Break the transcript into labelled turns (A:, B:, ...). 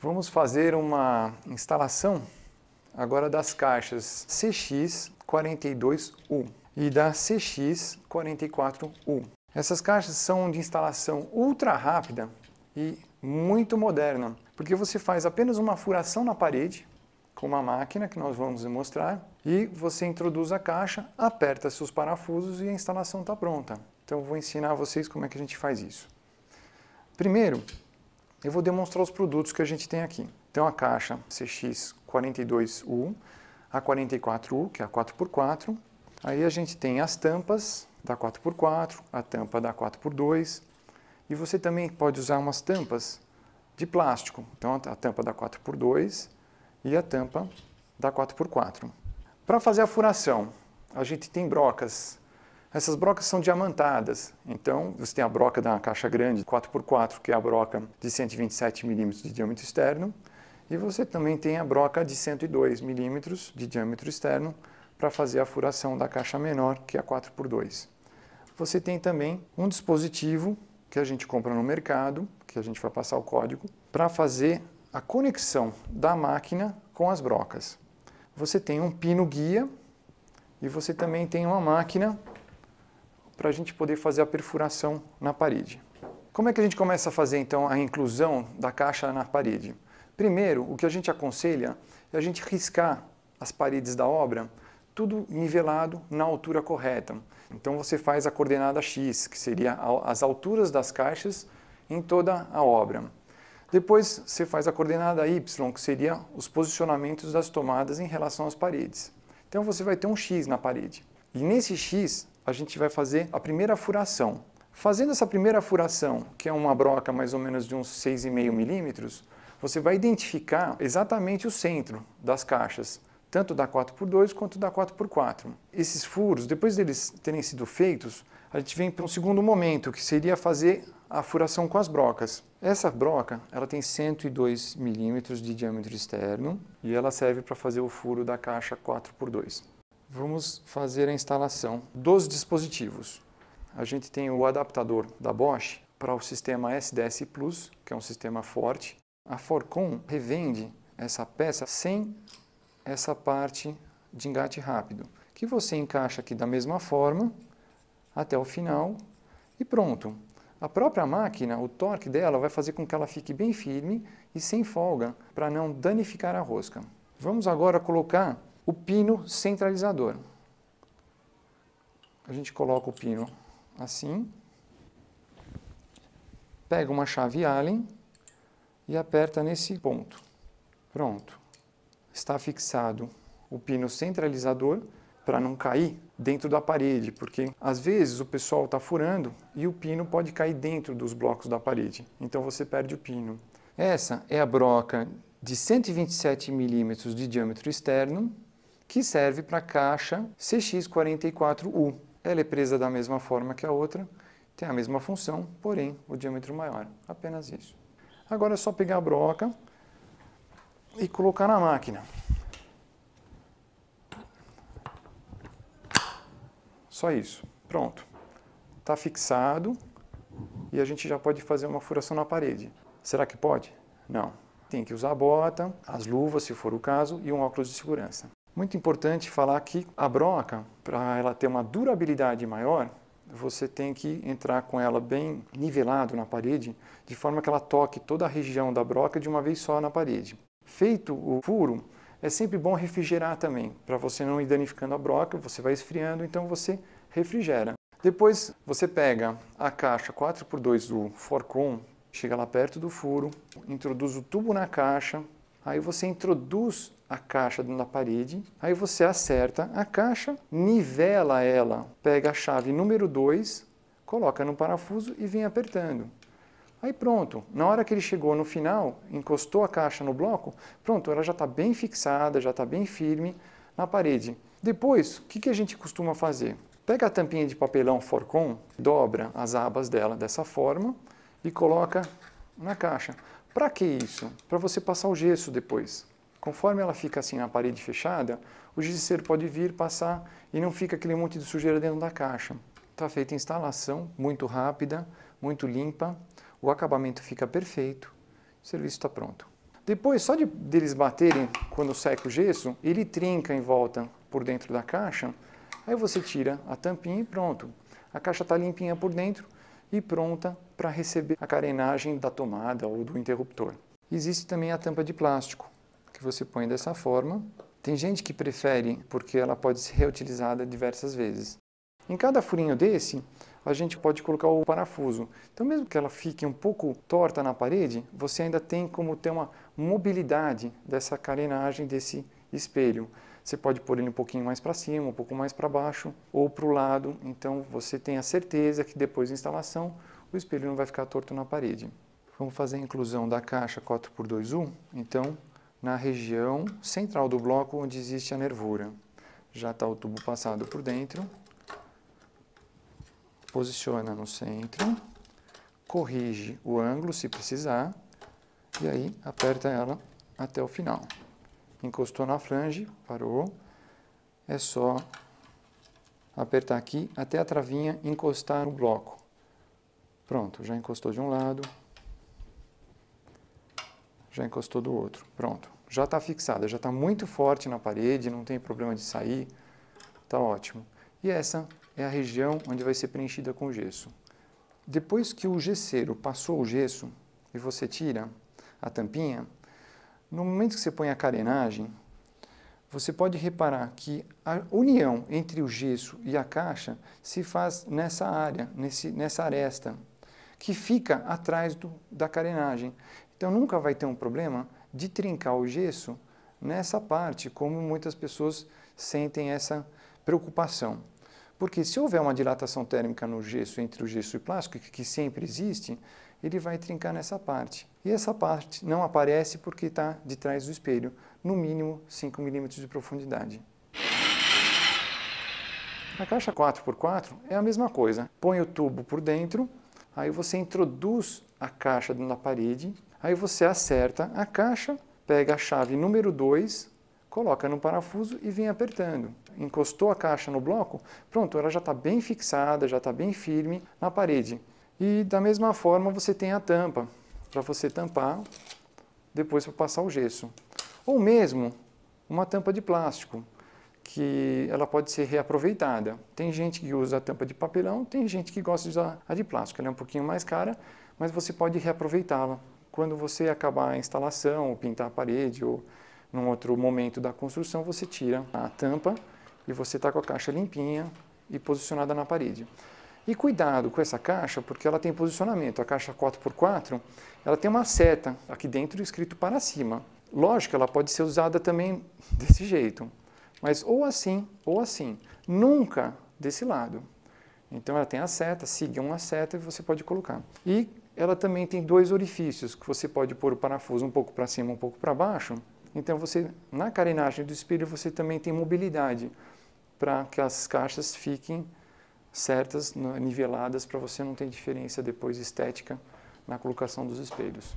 A: Vamos fazer uma instalação agora das caixas CX42U e da CX44U. Essas caixas são de instalação ultra rápida e muito moderna, porque você faz apenas uma furação na parede com uma máquina que nós vamos mostrar e você introduz a caixa, aperta seus parafusos e a instalação está pronta. Então eu vou ensinar a vocês como é que a gente faz isso. Primeiro, eu vou demonstrar os produtos que a gente tem aqui. Então a caixa CX42U, a 44U, que é a 4x4. Aí a gente tem as tampas da 4x4, a tampa da 4x2. E você também pode usar umas tampas de plástico. Então a tampa da 4x2 e a tampa da 4x4. Para fazer a furação, a gente tem brocas. Essas brocas são diamantadas, então você tem a broca da caixa grande 4x4, que é a broca de 127 mm de diâmetro externo, e você também tem a broca de 102 mm de diâmetro externo para fazer a furação da caixa menor, que é a 4x2. Você tem também um dispositivo que a gente compra no mercado, que a gente vai passar o código, para fazer a conexão da máquina com as brocas. Você tem um pino guia e você também tem uma máquina para a gente poder fazer a perfuração na parede. Como é que a gente começa a fazer então a inclusão da caixa na parede? Primeiro, o que a gente aconselha é a gente riscar as paredes da obra, tudo nivelado na altura correta. Então você faz a coordenada X, que seria as alturas das caixas em toda a obra. Depois você faz a coordenada Y, que seria os posicionamentos das tomadas em relação às paredes. Então você vai ter um X na parede. E nesse X, a gente vai fazer a primeira furação. Fazendo essa primeira furação, que é uma broca mais ou menos de uns 6,5 milímetros, você vai identificar exatamente o centro das caixas, tanto da 4x2 quanto da 4x4. Esses furos, depois deles terem sido feitos, a gente vem para um segundo momento, que seria fazer a furação com as brocas. Essa broca, ela tem 102 milímetros de diâmetro externo e ela serve para fazer o furo da caixa 4x2. Vamos fazer a instalação dos dispositivos. A gente tem o adaptador da Bosch para o sistema SDS Plus, que é um sistema forte. A Forcon revende essa peça sem essa parte de engate rápido, que você encaixa aqui da mesma forma até o final e pronto. A própria máquina, o torque dela vai fazer com que ela fique bem firme e sem folga para não danificar a rosca. Vamos agora colocar o pino centralizador. A gente coloca o pino assim, pega uma chave Allen e aperta nesse ponto. Pronto. Está fixado o pino centralizador para não cair dentro da parede, porque às vezes o pessoal está furando e o pino pode cair dentro dos blocos da parede. Então você perde o pino. Essa é a broca de 127 milímetros de diâmetro externo, que serve para a caixa CX44U. Ela é presa da mesma forma que a outra, tem a mesma função, porém o diâmetro maior. Apenas isso. Agora é só pegar a broca e colocar na máquina. Só isso. Pronto. Está fixado e a gente já pode fazer uma furação na parede. Será que pode? Não. Tem que usar a bota, as luvas, se for o caso, e um óculos de segurança. Muito importante falar que a broca, para ela ter uma durabilidade maior, você tem que entrar com ela bem nivelado na parede, de forma que ela toque toda a região da broca de uma vez só na parede. Feito o furo, é sempre bom refrigerar também, para você não ir danificando a broca, você vai esfriando, então você refrigera. Depois você pega a caixa 4x2 Forcon, chega lá perto do furo, introduz o tubo na caixa, aí você introduz a caixa na parede, aí você acerta a caixa, nivela ela, pega a chave número 2, coloca no parafuso e vem apertando. Aí pronto, na hora que ele chegou no final, encostou a caixa no bloco, pronto, ela já está bem fixada, já está bem firme na parede. Depois, o que a gente costuma fazer? Pega a tampinha de papelão Forcon, dobra as abas dela dessa forma e coloca na caixa. Para que isso? Para você passar o gesso depois. Conforme ela fica assim na parede fechada, o gesseiro pode vir, passar e não fica aquele monte de sujeira dentro da caixa. Está feita a instalação, muito rápida, muito limpa, o acabamento fica perfeito, o serviço está pronto. Depois, só deles baterem quando seca o gesso, ele trinca em volta por dentro da caixa, aí você tira a tampinha e pronto. A caixa está limpinha por dentro e pronta para receber a carenagem da tomada ou do interruptor. Existe também a tampa de plástico, que você põe dessa forma. Tem gente que prefere porque ela pode ser reutilizada diversas vezes. Em cada furinho desse, a gente pode colocar o parafuso. Então, mesmo que ela fique um pouco torta na parede, você ainda tem como ter uma mobilidade dessa carenagem desse espelho. Você pode pôr ele um pouquinho mais para cima, um pouco mais para baixo ou para o lado. Então, você tem a certeza que depois da instalação, o espelho não vai ficar torto na parede. Vamos fazer a inclusão da caixa 4x2U. Então, na região central do bloco, onde existe a nervura. Já está o tubo passado por dentro. Posiciona no centro, corrige o ângulo se precisar e aí aperta ela até o final. Encostou na flange, parou, é só apertar aqui até a travinha encostar no bloco. Pronto, já encostou de um lado, já encostou do outro, pronto. Já está fixada, já está muito forte na parede, não tem problema de sair, está ótimo. E essa é a região onde vai ser preenchida com gesso. Depois que o gesseiro passou o gesso e você tira a tampinha, no momento que você põe a carenagem, você pode reparar que a união entre o gesso e a caixa se faz nessa área, nessa aresta, que fica atrás da carenagem. Então nunca vai ter um problema de trincar o gesso nessa parte, como muitas pessoas sentem essa preocupação. Porque se houver uma dilatação térmica no gesso, entre o gesso e o plástico, que sempre existe, ele vai trincar nessa parte. E essa parte não aparece porque está de trás do espelho, no mínimo 5 mm de profundidade. A caixa 4x4 é a mesma coisa. Põe o tubo por dentro, aí você introduz a caixa na parede, aí você acerta a caixa, pega a chave número 2, coloca no parafuso e vem apertando. Encostou a caixa no bloco, pronto, ela já está bem fixada, já está bem firme na parede. E da mesma forma você tem a tampa, para você tampar, depois para passar o gesso. Ou mesmo uma tampa de plástico, que ela pode ser reaproveitada. Tem gente que usa a tampa de papelão, tem gente que gosta de usar a de plástico. Ela é um pouquinho mais cara, mas você pode reaproveitá-la. Quando você acabar a instalação, ou pintar a parede, ou num outro momento da construção, você tira a tampa e você está com a caixa limpinha e posicionada na parede. E cuidado com essa caixa, porque ela tem posicionamento. A caixa 4x4, ela tem uma seta aqui dentro escrito para cima. Lógico, ela pode ser usada também desse jeito, mas ou assim, nunca desse lado. Então ela tem a seta, sigam a seta e você pode colocar. E ela também tem 2 orifícios, que você pode pôr o parafuso um pouco para cima, um pouco para baixo. Então você, na carenagem do espelho, você também tem mobilidade para que as caixas fiquem certas, niveladas, para você não ter diferença depois estética na colocação dos espelhos.